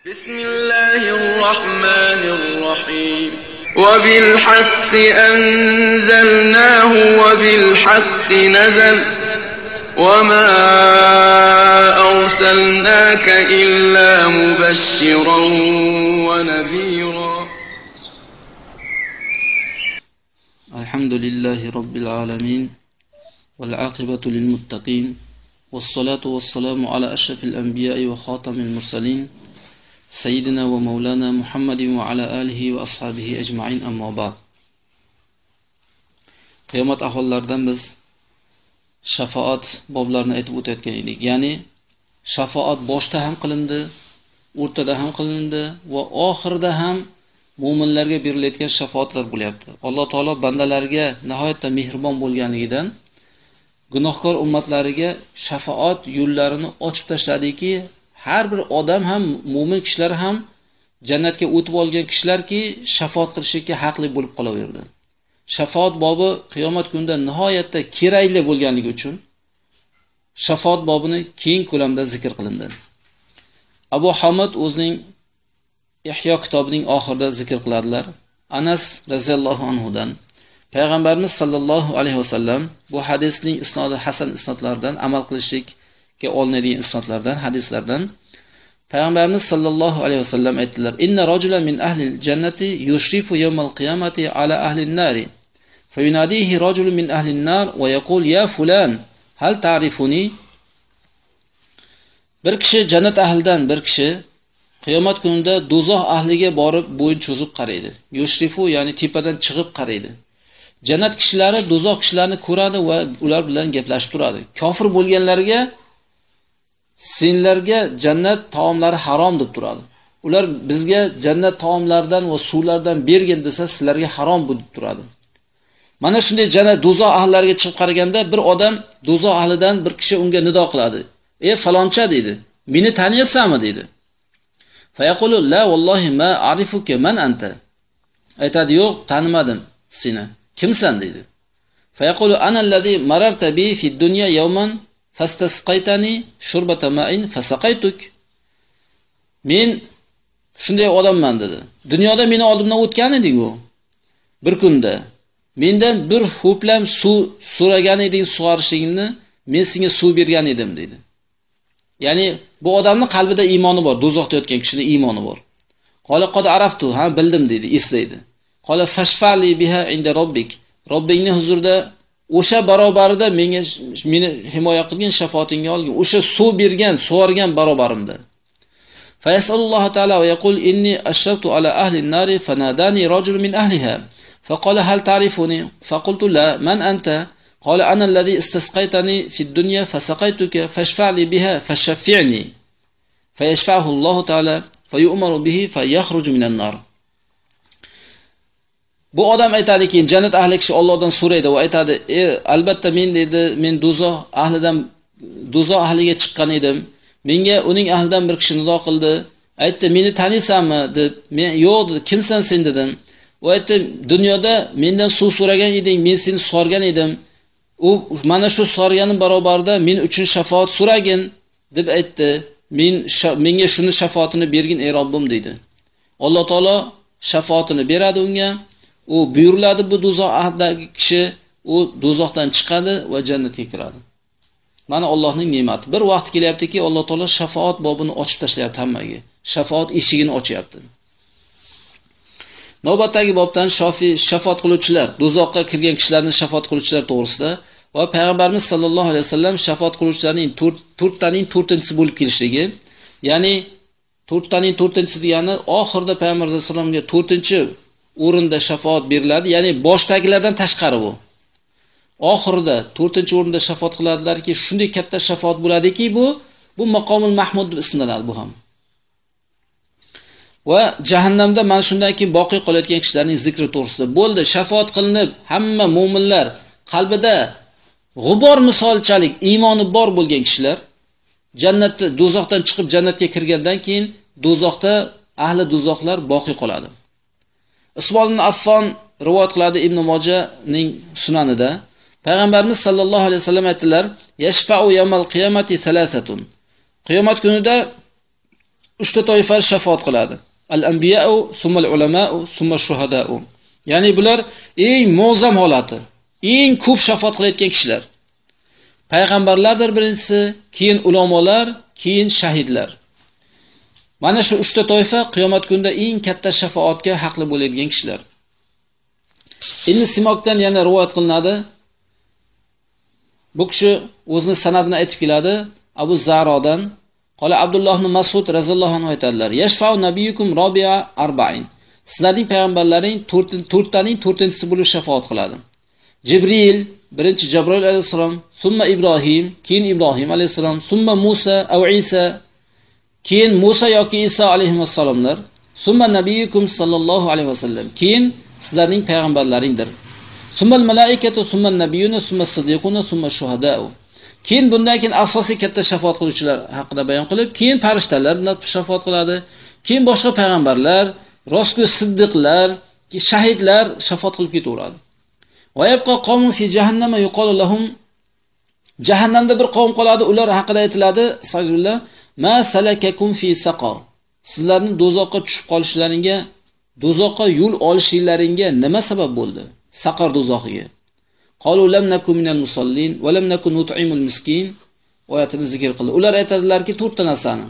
بسم الله الرحمن الرحيم وبالحق أنزلناه وبالحق نزل وما أرسلناك إلا مبشرا ونذيرا الحمد لله رب العالمين والعاقبة للمتقين والصلاة والسلام على أشرف الأنبياء وخاتم المرسلين سيدنا ومولانا محمد وعلى آله وأصحابه أجمعين أما بعد qiyomat ahvollaridan biz shafaat boblarini aytib o'tayotgan edik. Ya'ni shafaat boshda ham qilindi, o'rtada ham qilindi va oxirida ham mu'minlarga berilayotgan shafaatlar bo'lyapti. Alloh taolo bandalariga nihoyatda mehribon bo'lganligidan gunohkor ummatlariga shafaat yo'llarini ochib tashladiki, har bir odam ham, mu'min kishilar ham jannatga o'tib olgan kishilarki shafaat qilishga haqli bo'lib qolaverdi. Shafaat bobi qiyomat kunida nihoyatda kerakli bo'lganligi uchun shafaat bobini keng ko'lamda zikr qilindi. Abu Hamid o'zining Ihyo kitobining oxirida zikr qiladilar. Anas raziyallohu anhudan Payg'ambarimiz sallallohu alayhi vasallam bu hadisning isnodi hasan isnodlaridan, amal qilishlikka olinadigan isnodlardan, hadislardan Payg'ambarimiz sallallohu alayhi vasallam aytdilar: "Inna rajulan min ahli al-jannati yushrifu yawmal qiyamati ala ahli an-nari, fayunadihi rajulun min ahli an-nar wa yaqul ya fulan, hal ta'rifuni?" Bir kishi jannat ahlidan bir kishi qiyomat kunida do'zax ahliga borib bo'yin cho'zib qaraydi. Yushrifu ya'ni tepadan chiqib qaraydi. Jannat kishilari do'zax kishilarni ko'radi va ular bilan gaplashib turadi. Kofir bo'lganlarga senlarga jannat taomlari harom deb turadi. Ular bizga jannat taomlaridan va suvlardan bergin desa, sizlarga harom deb turadi. Mana shunday jannat do'zax ahllariga chiqib qaraganda bir odam do'zax ahlidan bir kishi unga nido qiladi. "Ey faloncha" dedi. "Meni taniyasanmi?" dedi. Fayaqulu la wallahi ma a'rifuka man anta. Aytadi, "Yo'q, tanimadim seni. Kimsan?" dedi. Fayaqulu ana allazi mararta bi fi dunya yawman fastasqaytani shurbata ma'in fasaqaytuk. Men shunday odamman dedi. Dunyoda meni oldimdan o'tgan eding-ku. Bir kunda mendan bir ho'plam suv so'ragan eding, sug'orishingni, men senga suv bergan edim dedi. Ya'ni bu odamning qalbida iymoni bor, do'zaxda yotgan kishining iymoni bor. Qala qad araftu, ha bildim dedi, eslaydi. Qala fashfali biha inda robbik. Robbingning huzurida o'sha barobarida meni himoya qilgan, shafoatingga olgin. O'sha suv bergan, sug'organ barobarimda. Fayasallallohu taala va yaqul inni ashrabtu ala ahli an-nari fanadani rajul min ahliha. Faqala hal ta'rifuni? Faqultu la, man anta? Qala ana alladhi istasqaytani fi ad-dunya fasaqaytuka fashfa'li biha fashaffi'ni. Fayashfa'uhu Allahu taala fayu'maru bihi fayakhruju min an-nar. Bu odam aytadiki, jannat ahli kishi Allohdan so'raydi va aytadi: "Albatta men dedi, men do'zax ahlidan do'zax ahliga chiqqan edim. Menga uning ahlidan bir kishi nido qildi. Aytdi, "Meni taniysanmi?" deb. Men "Yo'q" dedi. "Kimsan sen?" dedim. U aytdi, "Dunyoda mendan suv so'ragan eding, men seni sug'organ edim. U mana shu sug'organim barobarida men uchun shafaat so'ragin" deb aytdi. Menga shuni shafaatini bergin ey Robbim dedi. Alloh taolo shafaatini beradi unga. U buyuriladi, bu do'zax ahdagi kishi u do'zaxdan chiqadi va jannatga kiradi. Mana Allohning ne'mati. Bir vaqt kelyaptiki, Alloh taolo shafaat bobini ochib tashlayapti hammaga. Shafaat eshigini ochyapti. Navbatdagi bobdan shafaat qiluvchilar, do'zaxga kirgan kishilarning shafaat qiluvchilar to'g'risida va Payg'ambarimiz sallallohu alayhi vasallam shafaat qiluvchilarning 4taning 4-inchisi bo'lib kelishligi, ya'ni 4taning 4-inchisi degani oxirida Payg'ambar sollallohu alayhi vasallamga 4-chi o'rinda shafaat beriladi, ya'ni boshdagilardan tashqari bu. Oxirida 4-chi o'rinda shafaat qiladilarki, shunday katta shafaat bo'ladiki, bu maqomul mahmud deb ismlanadi bu ham. Va jahannamda mana shundan keyin boqiy qolayotgan kishilarning zikri to'g'risida bo'ldi. Shafaat qilinib, hamma mu'minlar qalbida g'ubor misolchalik iymoni bor bo'lgan kishilar jannatda do'zaxdan chiqib jannatga kirgandan keyin do'zaxda ahli do'zaxlar boqiy qoladi. Usmon ibn Affon rivoyat qiladi Ibn Mojaning sunanida. Payg'ambarimiz sallallohu alayhi vasallam aytdilar: "Yashfa'u yawmal qiyamati thalathatun." Qiyomat kunida uchta toifa shafaat qiladi. Al-anbiya'u, summal ulama'u, summa shuhada'u. Ya'ni bular eng muazzam holati, eng ko'p shafaat qilayotgan kishilar. Payg'ambarlardir birinchisi, keyin ulamolar, keyin shahidlar. Mana shu uchta toifa qiyomat kunida eng katta shafaatga haqli bo'ladigan kishilar. Ibn Simokdan yana rivoyat qilinadi. Bu kishi o'zining sanadini aytib keladi. Abu Zarodan qola Abdulloh ibn Mas'ud raziyallohu anhu aytadilar: "Yashfa'u nabiyukum Robi'a 40." Sizlarning payg'ambarlaring 4taning 4-tinchisi bo'lib shafaat qiladi. Jibril, birinchi Jabroil alayhisalom, summa Ibrohim, keyin Ibrohim alayhisalom, summa Musa va Isa, keyin Musa yoki Isa alayhissalomlar, summa nabiyukum sallallohu alayhi vasallam, keyin sizlarning payg'ambarlaringdir. Summal malaikatu, summa nabiyuna, summa siddiquna, summa shuhada'u. Keyin bundan keyin asosiy katta shafaat qiluvchilar haqida bayon qilib, keyin farishtalar bilan shafaat qiladi, keyin boshqa payg'ambarlar, rostgo'y siddiqlar, shahidlar shafaat qilib ketaveradi. Va yabqa qawmun fi jahannama yuqalu lahum, jahannamda bir qavm qoladi, ular haqida aytiladi, sallallohu ma salakakum fi saqar. Sizlarning do'zaxga tushib qolishlaringga, do'zaxga yo'l olishlaringga nima sabab bo'ldi? Saqar do'zaxiga. Qalu lam nakum minal musallin va lam nakun nut'imul miskin. Oyatini zikr qildi. Ular aytadilarki, 4 ta narsani.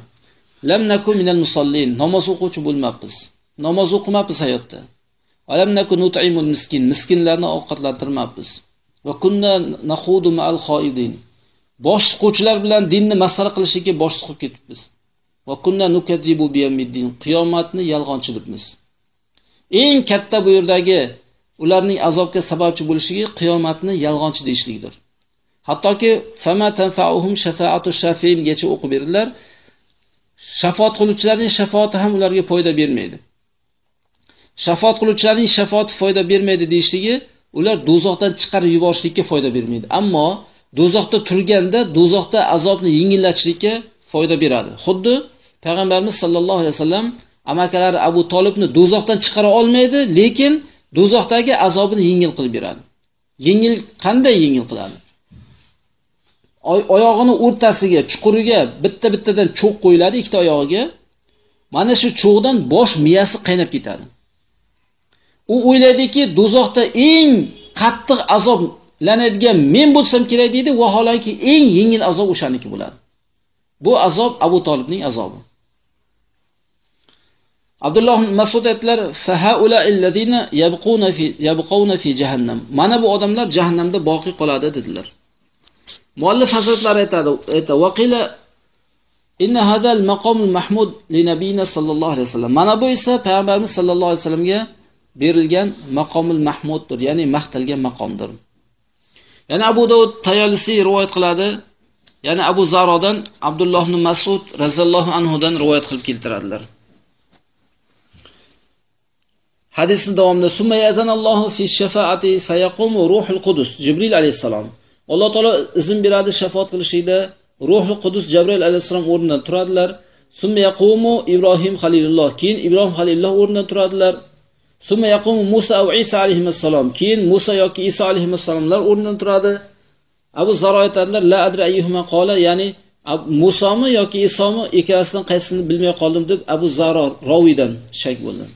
Lam nakum minal musallin, namoz o'quvchi bo'lmabmiz. Namoz o'qimabmiz hayotda. Va lam nakun nut'imul miskin, miskinlarni ovqatlantirmabmiz. Va kunna nakhudu ma'al xoidin. Bosh suquvchilar bilan dinni masxara qilishga bosh suqib ketibmiz. Va kunna nukadibu biyamiddin, qiyomatni yolg'onchilibmiz. Eng katta bu yerdagi ularning azobga sababchi bo'lishiga qiyomatni yolg'onchi deyishlikdir. Hattoki fama tanfa'uhum shafa'atu shafi'ingacha o'qib berdilar. Shafaat qiluvchilarning shafaati ham ularga foyda bermaydi. Shafaat qiluvchilarning shafaati foyda bermaydi deyishligi, ular do'zaxdan chiqarib yuborishlikka foyda bermaydi. Ammo do'zaxda turganda do'zaxda azobni yengillatishlikka foyda beradi. Xuddi payg'ambarimiz sallallohu alayhi vasallam amakalari Abu Tolibni do'zaxdan chiqara olmaydi, lekin do'zaxdagi azobini yengil qilib beradi. Yengil qanday yengil qiladi? Oyog'ini o'rtasiga, chuquriga bitta-bittadan cho'q qo'yiladi, ikkita oyog'iga. Mana shu cho'g'dan bosh miyasi qaynab ketadi. U o'ylaydiki, do'zaxda eng qattiq azoblanadigan men bo'lsam kerak deydi, vaholanki eng yengil azob o'shaniki bo'ladi. Bu azob Abu Tolibning azobi. Abdulloh Mas'ud aytdilar: "Fa haula alladina yabquna fi jahannam." Mana bu odamlar jahannamda boqiy qoladi dedilar. Muallif hazratlar aytadi, "Waqila inna hadal maqomul mahmud li nabiyina sallallohu alayhi vasallam." Mana bu esa payg'ambarimiz sallallohu alayhi vasallamga berilgan maqomul mahmuddir, ya'ni maqtalgan maqomdir. Yana Abu Dawud Tayalisi rivoyat qiladi. Yana Abu Zarodan Abdulloh ibn Mas'ud raziyallohu anhu dan rivoyat qilib keltiradilar. Hadisning davomida summa yazanallohu fi shafaati fayaqumu ruhul qudus Jibril alayhisalom. Alloh taolo izn beradi shafaat qilishida, ruhul qudus Jibril alayhisalom o'rnidan turadilar. Summa yaqumu Ibrohim xalilulloh, keyin Ibrohim xalilulloh o'rnidan turadilar. Summa yaqumu Musa va Isa alayhissalom, keyin Musa yoki Isa alayhissalomlar o'rnidan turadi. Abu Zaro aytadilar: "La adri ayyuhuma qala", ya'ni Musomi yoki Isomi ikkasidan qaysini bilmay qoldim deb Abu Zaro ravidan shak bo'ldi.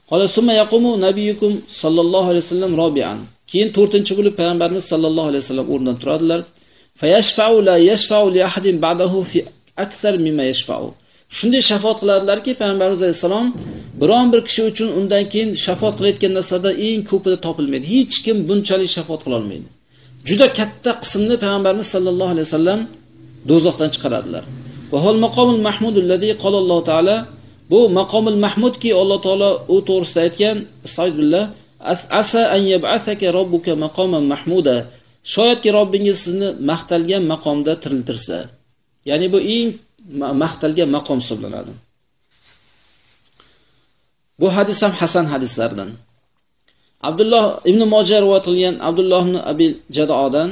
Qala summa yaqumu nabiyukum sallallohu alayhi vasallam robi'an. Keyin 4-chi bo'lib payg'ambarimiz sallallohu alayhi vasallam o'rnidan turadilar. Fayashfa'u la yashfa'u li ahadin ba'dahu fi akthar mimma yashfa'u. Shunday shafaat qiladilarki, payg'ambarimiz alayhisalom biron bir kishi uchun undan keyin shafaat qilayotgan narsada eng ko'pida topilmaydi. Hech kim bunchalik shafaat qila olmaydi. Juda katta qismni payg'ambarimiz sallallohu alayhi vasallam do'zaxdan chiqaradilar. Va hol maqomul mahmudul ladzi qala Alloh taala, bu maqomul mahmudki Alloh taolo u to'g'risida aytgan, astagfirullah, asa an yab'athaka robbuka maqoman mahmuda. Shoyatki Robbingiz sizni maqtalgan maqomda tiriltirsa. Ya'ni bu eng maqtalgan maqom hisoblanadi. Bu hadis ham hasan hadislardan. Abdulloh ibn Mojah rivoyat qilgan Abdulloh ibn Abi Jadodan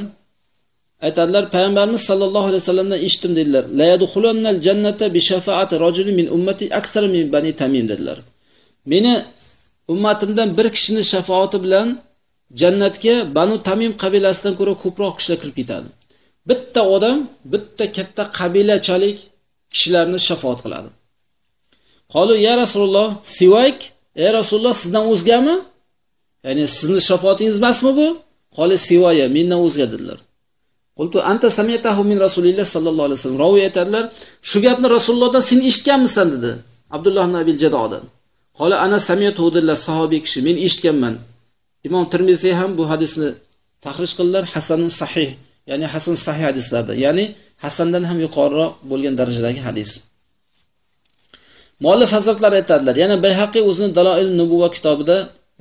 aytadilar, payg'ambarimiz sallallohu alayhi vasallamdan eshitdim dedilar. La yadkhulunal jannata bi shafaati rajulin min ummati akthar min bani Tamim dedilar. Meni ummatimdan bir kishining shafaati bilan jannatga Banu Tamim qabilasidan ko'ra ko'proq kishilar kirib ketadi. Bitta odam, bitta katta qabilachalik kishilarni shafaat qiladi. Qolu ya Rasululloh, sivayk, ey Rasululloh sizdan o'zgami? Ya'ni sizning shafoatingiz emasmi bu? Qoli sivoya, mendan o'zga dedilar. Qultu anta samiyatahu min Rasulilloh sallallohu alayhi vasallam. Rawi aytadilar, shu gapni Rasulullohdan sen eshitganmisan dedi. Abdulloh ibn Abil Jadodan. Qoli ana samiyatahu dedilar sahobiy kishi, men eshitganman. Imom Tirmiziy ham bu hadisni tahrij qildilar, hasanun sahih, ya'ni hasan sahih hadislarda, ya'ni hasandan ham yuqoriroq bo'lgan darajadagi hadis. Muallif hazratlar aytadilar, yana Bayhaqiy o'zining Daloil Nubuva kitobida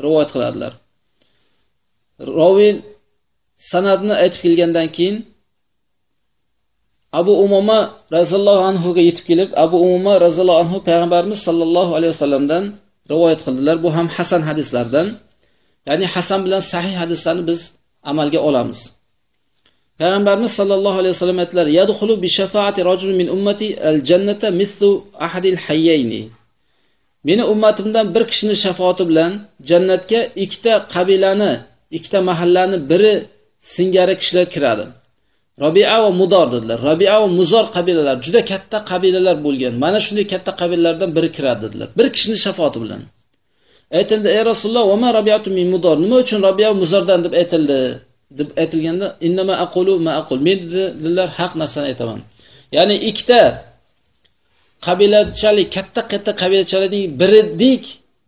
rivoyat qiladilar. Rawi sanadni aytib kelgandan keyin Abu Umama raziyallohu anhu ga yetib kelib, Abu Umama raziyallohu anhu payg'ambarimiz sallallohu alayhi vasallamdan rivoyat qildilar. Bu ham hasan hadislardan. Ya'ni hasan bilan sahih hadislarni biz amalga olamiz. Payg'ambarimiz sallallohu alayhi vasallam aytdilar: "Yadkhulu bi shafaati rajul min ummati al-jannata mithlu ahadil hayyayni." Meni ummatimdan bir kishining shafaati bilan jannatga ikkita qabilani, ikkita mahallani biri singari kishilar kiradi. Rabi'a va Mudor dedilar. Rabi'a va Muzor qabilalar juda katta qabilalar bo'lgan. Mana shunday katta qabilalardan biri kiradi dedilar. Bir kishining shafaati bilan. Aytildi: "Ey Rasululloh, va ma Rabi'atu min Mudor? Nima uchun Rabi'a va Muzordan deb aytildi?" deb aytilganda, "Innama aqulu ma aqul." Men dedilar, haq narsani aytaman. Ya'ni ikkita qabilachalik, katta qabilachalarning biridik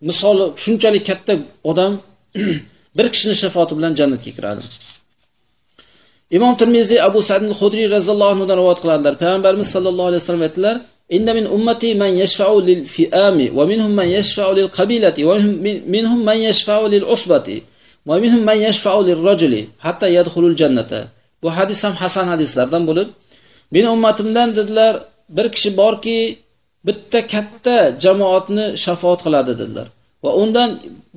misoli shunchalik katta odam bir kishining shafaati bilan jannatga kiradi. Imom Tirmiziy Abu Sa'id al-Khudri raziyallohu anhu dan rivoyat qiladilar. Payg'ambarimiz sallallohu alayhi vasallam aytdilar: "Inna min ummati man yashfa'u lil fi'ami wa minhum man yashfa'u lil qabilati wa minhum man yashfa'u lil usbati wa minhum man yashfa'u lir rajuli hatta yadkhulul jannata." Bu hadis ham hasan hadislardan bo'lib, meni ummatimdan dedilar, bir kishi borki, bitta katta jamoatni shafaat qiladi dedilar. Va undan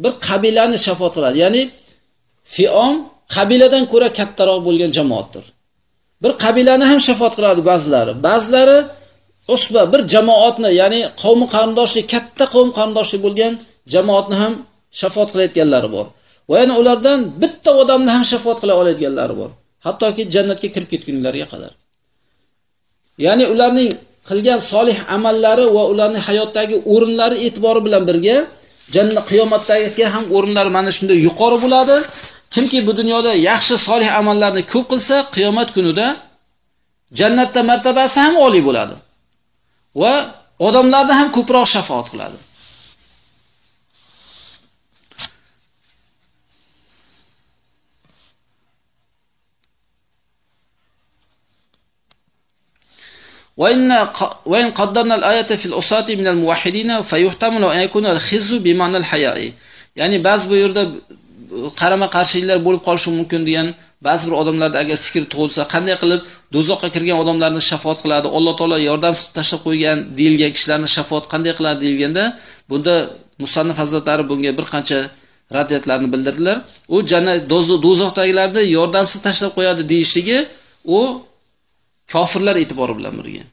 bir qabilani shafaat qiladi. Ya'ni fi'om qabiladan ko'ra kattaroq bo'lgan jamoatdir. Bir qabilani ham shafaat qiladi ba'zilari. Ba'zilari usba bir jamoatni, ya'ni qavm qarindoshi, katta qavm qarindoshi bo'lgan jamoatni ham shafaat qilayotganlari bor. Va yana ulardan bitta odamni ham shafaat qila oladiganlari bor. Hattoki jannatga kirib ketgunlariga qadar. Ya'ni ularning qilgan solih amallari va ularning hayotdagi o'rinlari e'tibori bilan birga jannat qiyomatdagi ham o'rinlari mana shunday yuqori bo'ladi. Kimki bu dunyoda yaxshi solih amallarni ko'p qilsa, qiyomat kunida jannatda martabasi ham oliy bo'ladi va odamlardan ham ko'proq shafaat qiladi. وإن قدرنا الآية في الأصات من الموحدين فيحتمل أن يكون الخزي بمعنى الحياء. Yani ba'zi bu yerda qarama qarshiliklar bo'lib qolishi mumkin degan ba'zi bir odamlarda agar fikr tug'ilsa, qanday qilib do'zaxga kirgan odamlarni shafaat qiladi, Alloh taolo yordamsiz tashlab qo'ygan deyilgan kishilarni shafaat qanday qiladi deyilganda, bunda musannif hazratlari bunga bir qancha raddiyatlarni bildirdilar. U jannat do'zaxdagilarni yordamsiz tashlab qo'yadi deyishligi u kofirlar e'tibori bilan birga.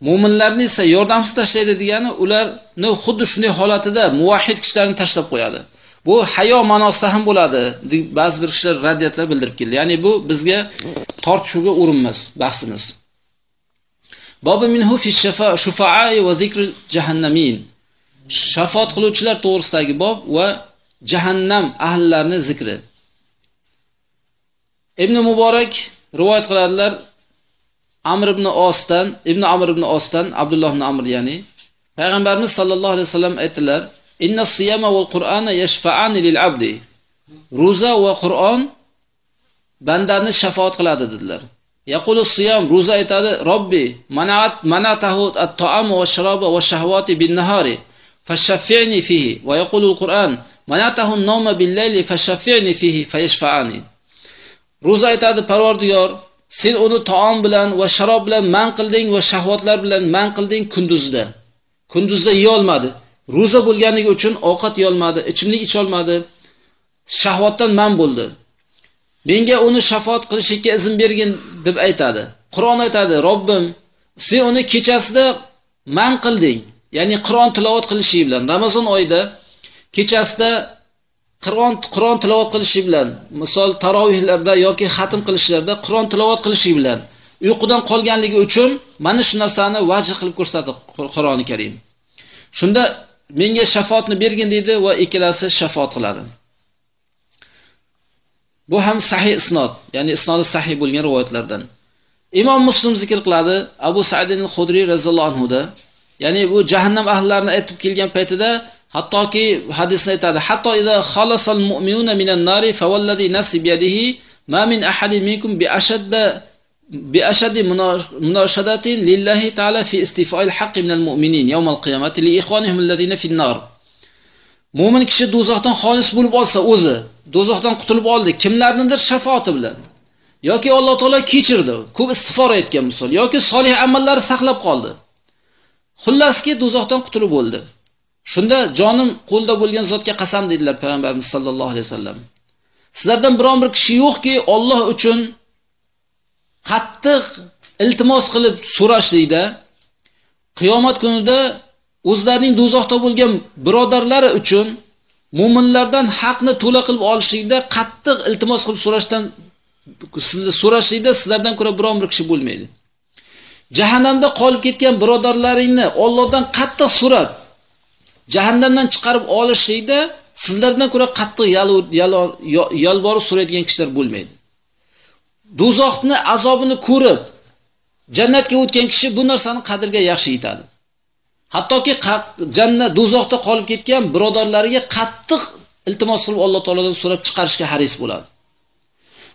Mu'minlarni esa yordamsiz tashlaydi degani ularni xuddi shunday holatida muvahhid kishilarni tashlab qo'yadi. Bu hayo ma'nosida ham bo'ladi deb ba'zi bir kishilar raddiyatlar bildirib keldi. Ya'ni bu bizga tortishuvga urinmas bahsimiz. Bobu minhu fi shufa'i va zikr jahannamin. Shafaat qiluvchilar to'g'risidagi bob va jahannam ahllarining zikri. Ibn Muborak rivoyat qiladilar Amr ibn Osdan, Abdulloh ibn Amr ya'ni Payg'ambarimiz sallallohu alayhi vasallam aytdilar: "Inna siyama wal Qur'ana yashfa'ani lil 'abdi." Roza va Qur'on bandani shafaat qiladi dedilar. Yaqulu siyam, roza aytadi: "Robbi, manatahu at-ta'am wa sharaba wa shahawati bin-nahari fashaffi'ni fihi." Va yaqulu al-Qur'an: "Manatahu an-nawma bil-layli fashaffi'ni fihi fayashfa'ani." Roza aytadi: "Parvardigor, sen uni taom bilan va sharob bilan man qilding va shahvatlar bilan man qilding kunduzda. Kunduzda yeya olmadi. Roza bo'lganligi uchun ovqat yeya olmadi, ichimlik icha olmadi. Shahvatdan man bo'ldi. Menga uni shafaat qilishga izn bergin" deb aytadi. Qur'on aytadi: "Robbim, sen uni kechasida man qilding." Ya'ni Qur'on tilovat qilishi bilan Ramazon oyida kechasida Qur'on tilovat qilishi bilan, misol tarovihlarda yoki xatm qilishlarda Qur'on tilovat qilishi bilan uyqudan qolganligi uchun mana shu narsani vajh qilib ko'rsatdi Qur'oni Karim. Shunda menga shafaatni bergin deydi va ikkalasi shafaat qiladi. Bu ham sahih isnod, ya'ni isnodi sahih bo'lgan rivoyatlardan. Imom Muslim zikr qiladi Abu Sa'id al-Khudri radhiyallohu anhu da, ya'ni bu jahannam ahlarini aytib kelgan paytida hattoki hadisda aytadi: "Hatto idza khalasal mu'minuna minan nari fawallazi nafsi biyadihi ma min ahadin minkum bi ashaddi munashadatin lillahi ta'ala fi istifa'il haqqi minal mu'minin yawm al-qiyamati li ikhwanihim allazina fin nar." Mu'min kishi do'zaxdan xolis bo'lib olsa, o'zi do'zaxdan qutulib oldi, kimlarnidir shafaati bilan yoki Alloh taolo kechirdi, ko'p istig'for etgan misol yoki solih amallari saqlab qoldi. Xullaski do'zaxdan qutulib bo'ldi. Shunda jonim qo'lda bo'lgan zotga qasam dedilar payg'ambarimiz sollallohu alayhi vasallam. Sizlardan biron bir kishi yo'qki, Alloh uchun qattiq iltimos qilib so'rashlikda, qiyomat kunida o'zlarining do'zaxda bo'lgan birodarlari uchun mu'minlardan haqni to'la qilib olishlikda qattiq iltimos qilib so'rashlikda sizlardan ko'ra biron bir kishi bo'lmaydi. Jahannamda qolib ketgan birodarlaringni Allohdan qattiq so'rab jahannamdan chiqarib olishlikda sizlardan ko'ra qattiq yalvorib so'raydigan kishilar bo'lmaydi. Do'zaxni azobini ko'rib jannatga o'tgan kishi bu narsani qadriga yaxshi yetadi. Hattoki jannat do'zaxda qolib ketgan birodarlariga qattiq iltimos qilib Alloh taolodan so'rab chiqarishga haris bo'ladi.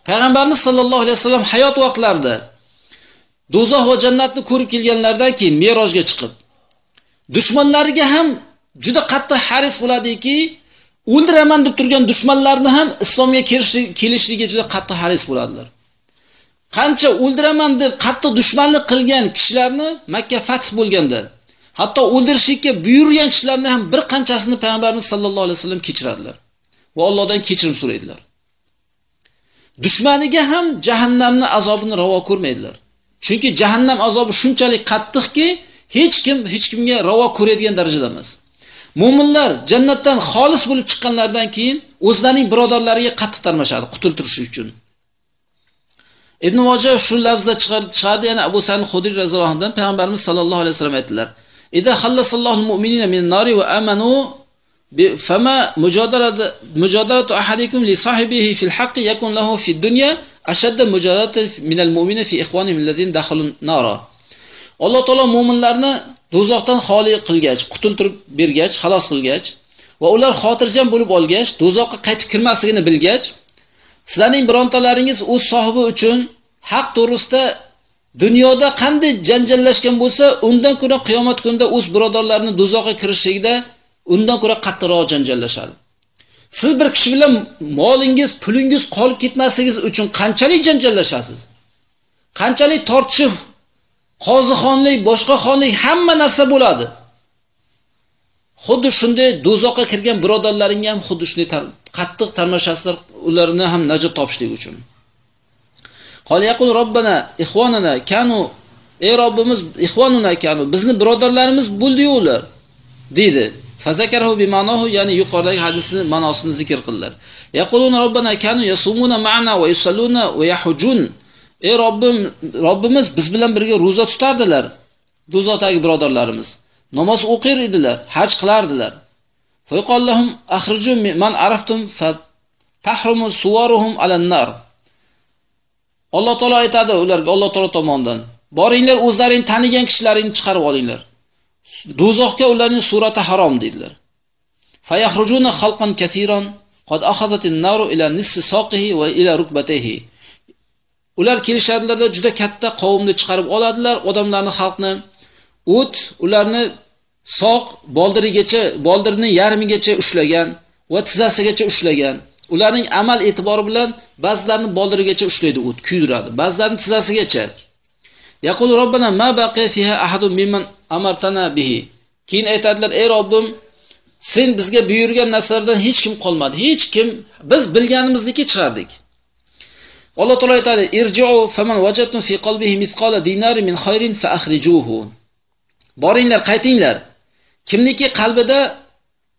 Payg'ambarimiz sollallohu alayhi vasallam hayot vaqtlarida do'zax va jannatni ko'rib kelganlardan keyin Merojga chiqib, dushmanlariga ham juda qattiq haris bo'ladiki, o'ldiraman deb turgan dushmanlarni ham islomga kelishligiga juda qattiq haris bo'ladilar. Qancha o'ldiraman deb qattiq dushmanlik qilgan kishilarni Makka fath bo'lganda, hatto o'ldirishga buyurgan kishilarni ham bir qanchasini payg'ambarimiz sollallohu alayhi vasallam kechiradilar va Allohdan kechirim so'raydilar. Dushmaniga ham jahannamning azobini ravo ko'rmaydilar. Chunki jahannam azobi shunchalik qattiqki, hech kimga ravo ko'radigan darajada emas. Mu'minlar jannatdan xolis bo'lib chiqqanlardan keyin o'zlarining birodarlariga qattiq tarmashadi qutultirish uchun. Ibn Majah shu lafzda chiqardi, yana Abu Sa'id al-Khudri radhiyallohu anhu dan payg'ambarimiz sollallohu alayhi vasallam aytdilar: "Idza khallasallohu al-mu'minina min nari wa amanu fama mujadaratu ahadikum li sahibihi fil haqqi yakun lahu fi dunya ashadda mujadaratan min al-mu'mina fi ikhwanihim allazina dakhalu nara." Alloh taolo mu'minlarni do'zaxdan xoli qilgach, qutultirib bergach, xalos qilgach va ular xotirjam bo'lib olgach, do'zaxga qaytib kirmasligini bilgach, sizlarning birontalaringiz o'z sohibi uchun haq to'g'risida dunyoda qanday janjallashgan bo'lsa, undan ko'ra qiyomat kunida o'z birodarlarini do'zaxga kirishligida undan ko'ra qattiqroq janjallashadi. Siz bir kishi bilan molingiz, pulingiz qolib ketmasligingiz uchun qanchalik janjallashasiz? Qanchalik tortishib, qozixonlik, boshqa xonlik hamma narsa bo'ladi. Xuddi shunday do'zaxga kirgan birodarlaringga ham xuddi shunday qattiq tarmashasizlar, ularni ham najot topishlik uchun. Qol yaqul robbana ikhwanana kanu, ey Robbimiz, ikhwanuna kanu, bizni birodarlarimiz bo'ldi-yu ular dedi. Fazakarahu bi ma'nahu, ya'ni yuqoridagi hadisning ma'nosini zikr qildilar. Yaquluna robbana kanu yasumuna ma'ana va yusalluna va yahujun. Ey Robbimiz, biz bilan birga roza tutardilar. Do'zaxdagi birodarlarimiz namoz o'qir edilar, haj qilardilar. Fayqallahum akhriju man araftum fatahrumu suwaruhum alan nar. Alloh taolo aytadi ularga, Alloh taolo tomonidan: "Boringlar, o'zlaring tanigan kishilaringni chiqarib olinglar. Do'zaxga ularning surati harom" dedilar. Fayakhrujuna khalqan katiran qad akhazatin naru ila nisfi saqihi va ila rukbatihi. Ular kelishadilarda juda katta qavmni chiqarib oladilar, odamlarni, xalqni. O't ularni soq boldirining yarmigacha ushlagan va tizzasigacha ushlagan. Ularning amal e'tibori bilan ba'zilarini boldirigacha ushlaydi, o't kuydiradi, ba'zilarini tizzasigacha. Yaqul robbana ma baqiya fiha ahadun mimman amartana bihi. Keyin aytadilar: "Ey Robbim, sen bizga buyurgan narsalardan hech kim qolmadi. Hech kim, biz bilganimizniki chiqardik." Alloh taolo aytadi: "Irji'u faman wajadtum fi qalbihi mithqala dinarin min khayrin fa akhrijuhu." Boringlar, qaytinglar. Kimniki qalbida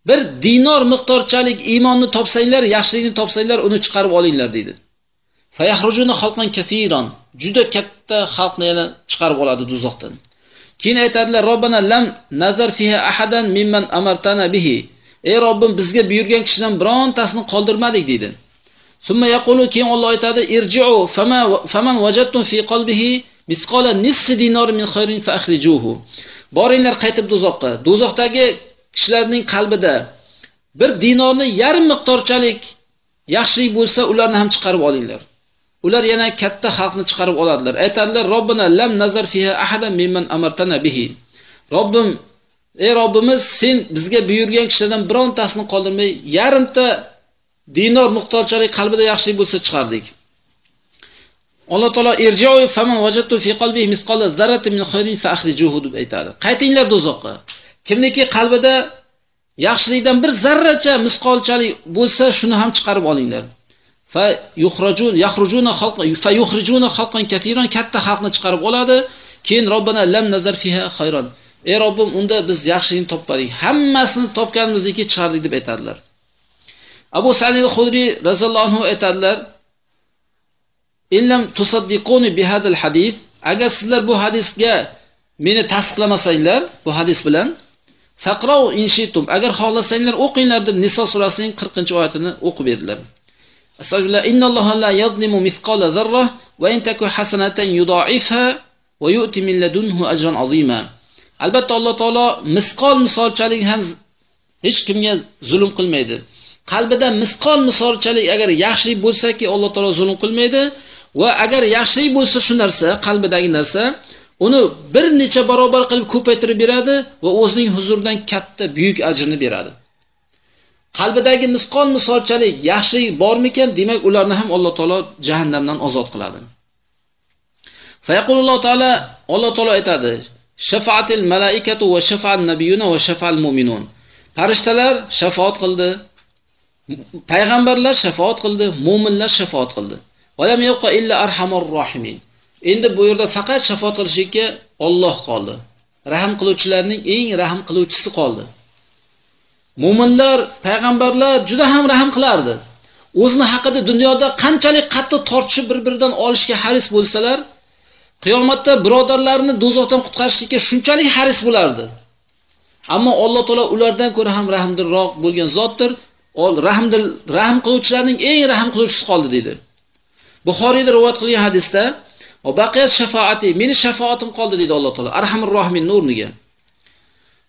bir dinor miqdorchalik iymonni topsanglar, yaxshilikni topsanglar, uni chiqarib olinglar dedi. Fayahrujuna xalqan katiran. Juda katta xalqni yana chiqarib oladi do'zaxdan. Keyin aytadilar: "Robbana lam nazar fiha ahadan mimman amartana bihi." Ey Robbim, bizga buyurgan kishidan birontasini qoldirmadik deydi. Summa yaqulu, keyin Alloh aytadi: "Irji'u faman wajadtum fi qalbihi misqala nisfi dinar min khayrin fa akhrijuhu." Boringlar qaytib dozoqqa. Dozoqdagi kishilarning qalbida bir dinorni yarim miqdorchalik yaxshilik bo'lsa, ularni ham chiqarib olinglar. Ular yana katta xalqni chiqarib oladilar. Aytadilar: "Robbana lam nazar fiha ahadan mimman amartana bihi." Robbim, ey Robbimiz, sen bizga buyurgan kishilardan birontasini qoldirmay, yarimta dinor miqdorchalik qalbida yaxshilik bo'lsa chiqardik. Alloh taolo irji'u faman wajadtu fi qalbihi misqala zarratin min khayrin fa akhrijuhu deb aytadi. Qaytinglar dozoqqa. Kimniki qalbida yaxshilikdan bir zarracha misqolchalik bo'lsa, shuni ham chiqarib olinglar. Fa yukhrijuna xalqan katiran, katta xalqni chiqarib oladi. Keyin Robbana lam nazar fiha khayran. Ey Robbim, unda biz yaxshilikni topmadik. Hammasini topganimizniki chiqardik deb aytadilar. Abu Sa'id al-Khudri raziyallohu anhu aytadilar: "Illam tusaddiquni bi hadal hadis." Agar sizlar bu hadisga meni tasdiqlamasanglar, bu hadis bilan faqra'u in shi'tum, agar xohlasanglar o'qinglar deb Niso surasining 40-oyatini o'qib berdilar. Astagfirullah, innalloha la yazlimu mithqala zarra va in taku hasanatan yudha'ifha va yu'ti min ladunhu ajran azima. Albatta Alloh taolo misqol misolchalik ham hech kimga zulm qilmaydi. Qalbida misqol misolchalik agar yaxshilik bo'lsa-ki, Alloh taolo zulm qilmaydi va agar yaxshilik bo'lsa shu narsa, qalbidagi narsa, uni bir necha barobar qilib ko'paytirib beradi va o'zining huzuridan katta buyuk ajrni beradi. Qalbidagi misqol misolchalik yaxshilik bormikan, demak ularni ham Alloh taolo jahannamdan ozod qiladi. Fa yaqululloh taala, Alloh taolo aytadi: "Shafa'atil malaikatu va shafa'an nabiyuna va shafa'al mu'minun." Farishtalar shafaat qildi, payg'ambarlar shafaat qildi, mu'minlar shafaat qildi. Va lam yabqa illa arhamur rohimin. Endi bu yerda faqat shafaat qilishga Alloh qoldi. Rahim qiluvchilarning eng rahim qiluvchisi qoldi. Mu'minlar, payg'ambarlar juda ham rahim qilardi. O'zini haqida dunyoda qanchalik qattiq tortishib bir-biridan olishga haris bo'lsalar, qiyomatda birodarlarini do'zaxdan qutqarishga shunchalik haris bo'lardi. Ammo Alloh taolo ulardan ko'ra ham rahimdilroq bo'lgan zotdir. Rahim qiluvchilarning eng rahim qiluvchisi qoldi dedi. Buxoriyda rivoyat qilingan hadisda: "Va baqiyat shafaati, meni shafaatim qoldi" dedi Alloh taolo Arhamur Rohimin o'rniga.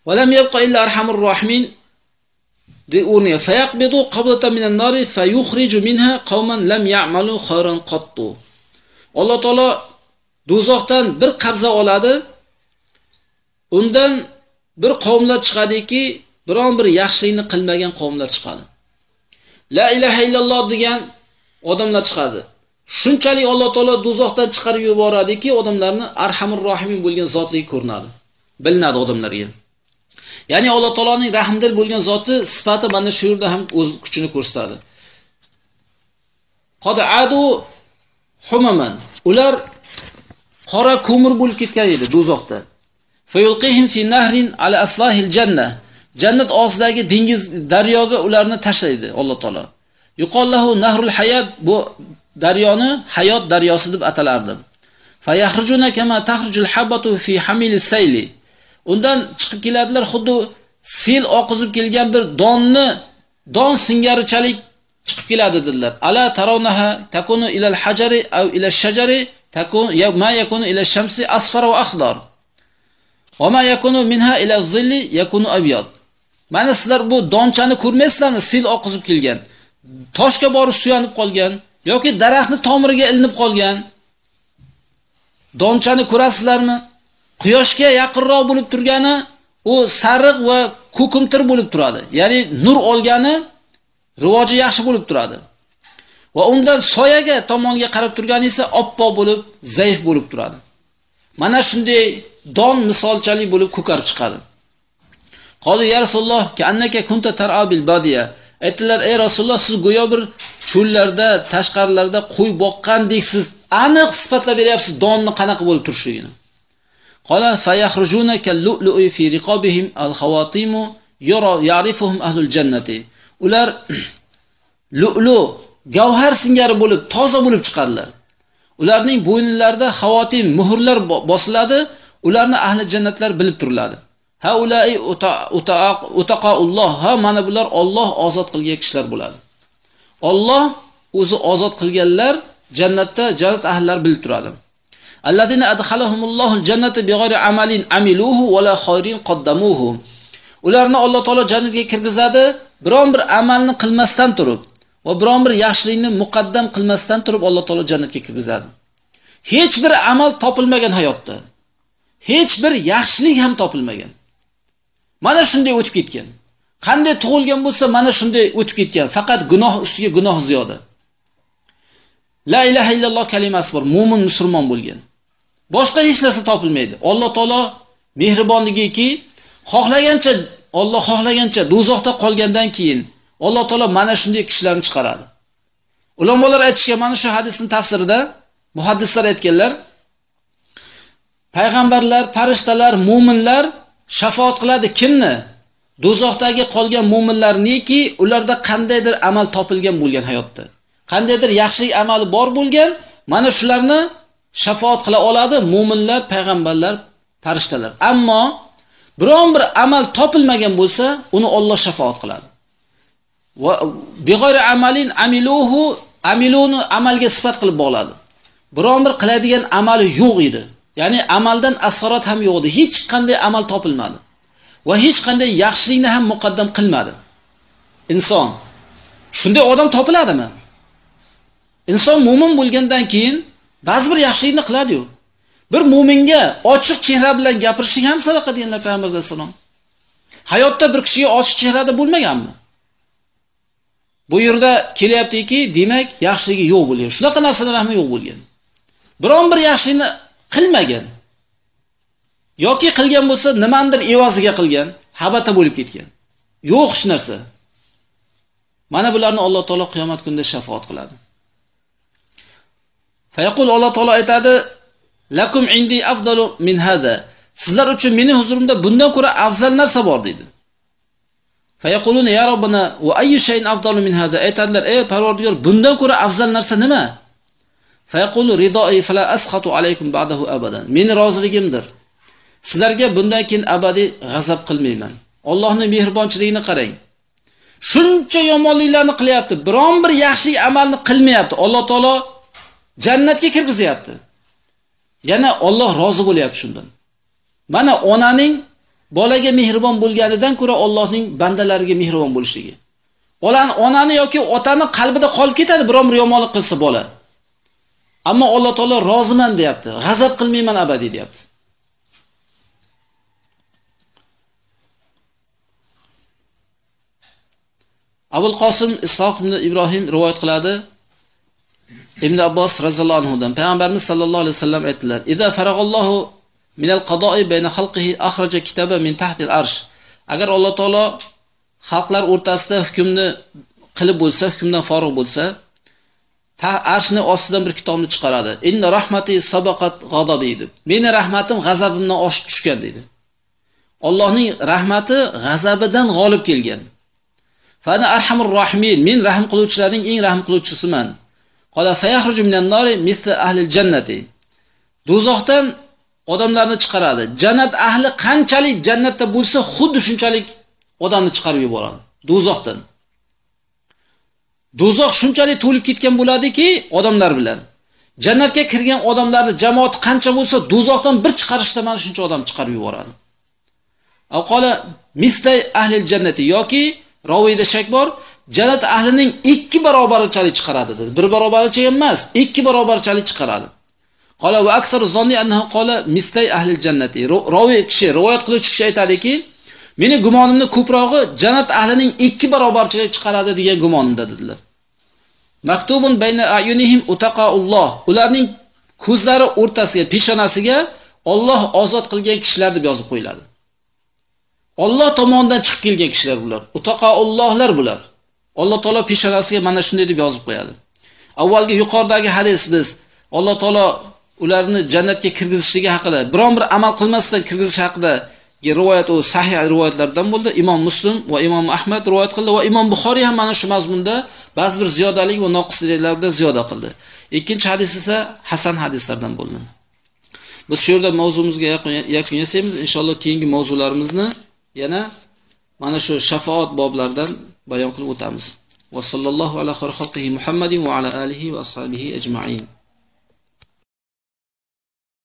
"Va lam yabqa illa Arhamur Rohimin" de o'rniga fayaqbidu qablatan minan nari fayukhriju minha qauman lam ya'malu khayran qattu. Alloh taolo do'zaxdan bir qabza oladi. Undan bir qavmlar chiqadiki, biron bir yaxshilikni qilmagan qavmlar chiqadi. La ilaha illalloh degan odamlar chiqadi. Shunchalik Alloh taolo do'zaxdan chiqarib yuboradiki, odamlarni Arhamur Rohimin bo'lgan zotligi ko'rinadi. Bilinadi odamlarga. Ya'ni Alloh taoloning rahmdil bo'lgan zoti sifati mana shu yerda ham o'z kuchini ko'rsatadi. Qad adu humaman. Ular qora ko'mir bo'lib ketgan edi do'zaxda. Fayulqihim fi nahrin ala aflahil janna. Jannat og'zidagi dengiz daryoga ularni tashlaydi Alloh taolo. Yuqollahu nahrul hayot, bu daryoni hayot daryosi deb atalardi. Fayahrujuna kama takhrujul habatu fi hamilis sayli. Undan chiqib keladilar, xuddi sel oqizib kelgan bir don singarichalik chiqib keladi dedilar. Ala tarawnaha takunu ila al-hajari aw ila ash-shajari takun ma yakunu ila ash-shamsi asfar va akhdar. Va ma yakunu minha ila az-zilli yakunu abyad. Mana sizlar bu donchani ko'rmaysizlarmi? Sel oqizib kelgan, toshga borib suyanib qolgan yoki daraxtni tomiriga ilinib qolgan donchani ko'rasizlarmi? Quyoshga yaqinroq bo'lib turgani u sariq va ko'kimtir bo'lib turadi. Ya'ni nur olgani rivoji yaxshi bo'lib turadi. Va undan soyaga tomonga qarab turgani esa oppoq bo'lib, zaif bo'lib turadi. Mana shunday don misolchalik bo'lib ko'karib chiqadi. Qoli ya Rasululloh, ki annaka kunta tar'a bil badiya. Aytdilar: "Ey Rasululloh, siz go'yo bir cho'llarda, tashqarilarda qo'y boqqandeksiz, aniq sifatlab beryapsiz donni qanaqa bo'lib turishligini." Qala fayakhrujuna kal-lu'lu'i fi riqabihim al-khawatimu ya'rifuhum ahlul jannati. Ular lu'lu, gavhar singari bo'lib, toza bo'lib chiqadilar. Ularning bo'ynlarida xavotim, muhrlar bosiladi. ularni ahli jannatlar bilib turiladi. Haulai utaqaulloh, ha mana bular Alloh ozod qilgan kishilar bo'ladi. Alloh o'zi ozod qilganlar jannatda jannat ahllari bilib turadi. Allazina adkhalahumullohul jannata bighayri amalin amiluhu va la khayrin qaddamuhu. Ularni Alloh taolo jannatga kirgizadi, biron bir amalni qilmasdan turib va biron bir yaxshilikni muqaddam qilmasdan turib Alloh taolo jannatga kirgizadi. Hech bir amal topilmagan hayotda. Hech bir yaxshilik ham topilmagan. Mana shunday o'tib ketgan. Qanday tug'ilgan bo'lsa, mana shunday o'tib ketgan. Faqat gunoh ustiga gunoh ziyoda. La ilaha illalloh kalimasi bor, mu'min musulmon bo'lgan. Boshqa hech narsa topilmaydi. Alloh taolo mehribonligiki, Alloh xohlagancha do'zaxda qolgandan keyin Alloh taolo mana shunday kishilarni chiqaradi. Ulamolar aytishgan mana shu hadisning tafsirida muhaddislar aytganlar, payg'ambarlar, farishtalar, mu'minlar shafaat qiladi kimni? Do'zaxdagi qolgan mu'minlarniki, ularda qandaydir amal topilgan bo'lgan hayotda. Qandaydir yaxshilik amali bor bo'lgan, mana shularni shafaat qila oladi mu'minlar, payg'ambarlar, farishtalar. Ammo biron bir amal topilmagan bo'lsa, uni Alloh shafaat qiladi. Va bighayri amalin amiluhu, amiluni amalga sifat qilib bog'ladi. Biron bir qiladigan amali yo'q edi. Ya'ni amaldan asg'arot ham yo'q edi. Hech qanday amal topilmadi. Va hech qanday yaxshilikni ham muqaddam qilmadi. Inson shunday odam topiladimi? Inson mu'min bo'lgandan keyin ba'zi bir yaxshilikni qiladi-yu. Bir mu'minga ochiq chehra bilan gapirishing ham sadaqa deganlar Payg'ambar sollallohu alayhi vasallam. Hayotda bir kishiga ochiq chehrada bo'lmaganmi? Bu yerda kelyaptiki, demak, yaxshiligi yo'q bo'lgan. Shunaqa narsalar ham yo'q bo'lgan. Biron bir yaxshilikni qilmagan. Yoki qilgan bo'lsa, nimandir evaziga qilgan, habata bo'lib ketgan. Yo'q hech narsa. Mana bularni Alloh taolo qiyomat kunida shafaat qiladi. Fayaqul Alloh taolo aytadi: "Lakum indi afdalu min hada." Sizlar uchun meni huzurimda bundan ko'ra afzal narsa bor dedi. Fayaquluna ya Robbana va ayyu shay'in afdalu min hada. Aytadilar: "Ey Parvardigor, bundan ko'ra afzal narsa nima?" Fayaqulu ridoi fala askhatu alaykum ba'dahu abadan. Meni roziligimdir. Sizlarga bundan keyin abadiy g'azab qilmayman. Allohning mehribonchiligini qarang. Shuncha yomonliklarni qilyapti, biron bir yaxshi amalni qilmayapti. Alloh taolo jannatga kirgizyapti. Yana Alloh rozi bo'lyapti shundan. Mana onaning bolaga mehribon bo'lganidan ko'ra Allohning bandalariga mehribon bo'lishligi. Onani yoki otani qalbida qolib ketadi biron bir yomonlik qilsa bola. Ammo Alloh taolo roziman deyapti. G'azab qilmayman abadiy deyapti. Abul Qosim Ishoq ibn Ibrohim rivoyat qiladi. Ibn Abbos raziyallohu anhudan Payg'ambarimiz sallallohu alayhi vasallam aytdilar: "Idza farag'allohu min al-qada'i bayna xalqihi akhraja kitaba min tahti al-arsh." Agar Alloh taolo xalqlar o'rtasida hukmni qilib bo'lsa, hukmdan forig' bo'lsa, arshning ostidan bir kitobni chiqaradi. "Inna rahmati sabaqat g'adabi" deb. Meni rahmatim g'azabimdan oshib tushgan dedi. Allohning rahmati g'azabidan g'olib kelgan. Fa ana arhamur rahimin. Men rahm qiluvchilarning eng rahm qiluvchisiman. Qala fayakhruju minan nari misla ahli al-jannati. Do'zaxdan odamlarni chiqaradi. Jannat ahli qanchalik jannatda bo'lsa, xuddi shunchalik odamni chiqarib yuboradi do'zaxdan. Do'zax shunchalik to'lib ketgan bo'ladiki, odamlar bilan. Jannatga kirgan odamlarning jamoati qancha bo'lsa, do'zaxdan bir chiqarishda mana shuncha odam chiqarib yuboradi. Aqola misla ahli al-jannati yoki roviyda shak bor, jannat ahlining 2 barobarchalik chiqaradi dedi. 1 barobarcha emas, 2 barobarchalik chiqaradi. Qala va aksaru zonni annahu qala mislay ahli jannati. Roviy kishi, rivoyat qiluvchi kishi aytadiki, meni gumonimni ko'prog'i jannat ahlining 2 barobarchalik chiqaradi degan gumonimda dedilar. Maktubun bayna ayunihim utaqaulloh. Ularning ko'zlari o'rtasiga, peshonasiga Alloh ozod qilgan kishilar deb yozib qo'yiladi. Alloh tomonidan chiqib kelgan kishilar bular. Utaqaullohlar bular. Alloh taolo peshonasiga mana shunday deb yozib qo'yadi. Avvalgi yuqoridagi hadis biz Alloh taolo ularni jannatga kirgizishligi haqida, biron bir amal qilmasdan kirgizish haqida rivoyat o sahih rivoyatlardan bo'ldi. Imom Muslim va Imom Ahmad rivoyat qildi va Imom Buxoriy ham mana shu mazmunda ba'zi bir ziyodalik va noqisliklardan ziyoda qildi. Ikkinchi hadis esa hasan hadislardan bo'ldi. Biz shu yerda mavzumizga yakun yasaymiz. Inshaalloh keyingi mavzularimizni yana mana shu shafaat boblaridan bayon qilib o'tamiz. Va sallallohu ala xayri xalqihi Muhammadin va ala alihi va ashabihi ajma'in.